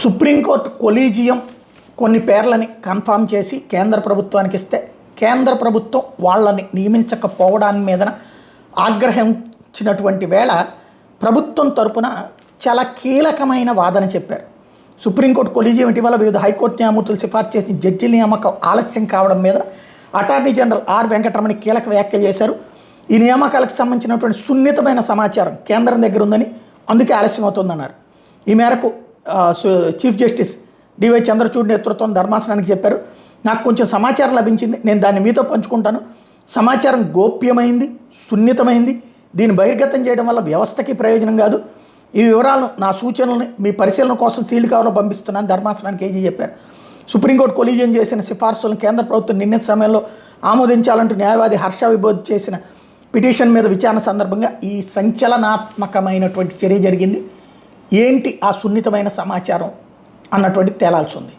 Supreme court collegium కొన్ని పేర్లని confirm చేసి కేంద్ర ప్రభుత్వానికి ఇస్తే కేంద్ర ప్రభుత్వం వాళ్ళని నియమించకపోవడాన్ని మీద ఆగ్రహించినటువంటి వేళ ప్రభుత్వం తరపున చాలా కీలకమైన వాదన చెప్పారు. సుప్రీంకోర్టు కొలీజియం ఇటీవల వివిధ హైకోర్టు న్యాయమూర్తులు సిఫార్సు చేసిన జడ్జి నియామకం ఆలస్యం కావడం మీద అటార్నీ జనరల్ ఆర్ వెంకటరమణ కీలక వ్యాఖ్యలు చేశారు. ఈ నియామకాలకు సంబంధించినటువంటి సున్నితమైన సమాచారం కేంద్రం దగ్గర ఉందని అందుకే ఆలస్యం అవుతుందన్నారు. ఈ మేరకు చీఫ్ జస్టిస్ డివై చంద్రచూడ్ నేతృత్వం ధర్మాసనానికి చెప్పారు. నాకు కొంచెం సమాచారం లభించింది, నేను దాన్ని మీతో పంచుకుంటాను. సమాచారం గోప్యమైంది, సున్నితమైంది. దీన్ని బహిర్గతం చేయడం వల్ల వ్యవస్థకి ప్రయోజనం కాదు. ఈ వివరాలను నా సూచనల్ని మీ పరిశీలన కోసం సీల్డ్ కవర్లో పంపిస్తున్నాను ధర్మాసనానికి ఏజీ చెప్పారు. సుప్రీంకోర్టు కొలీజియం చేసిన సిఫార్సులను కేంద్ర ప్రభుత్వం నిర్ణీత సమయంలో ఆమోదించాలంటూ న్యాయవాది హర్ష విబోధ్ చేసిన పిటిషన్ మీద విచారణ సందర్భంగా ఈ సంచలనాత్మకమైనటువంటి చర్య జరిగింది. ఏంటి ఆ సున్నితమైన సమాచారం అన్నటువంటి తేలాల్సి ఉంది.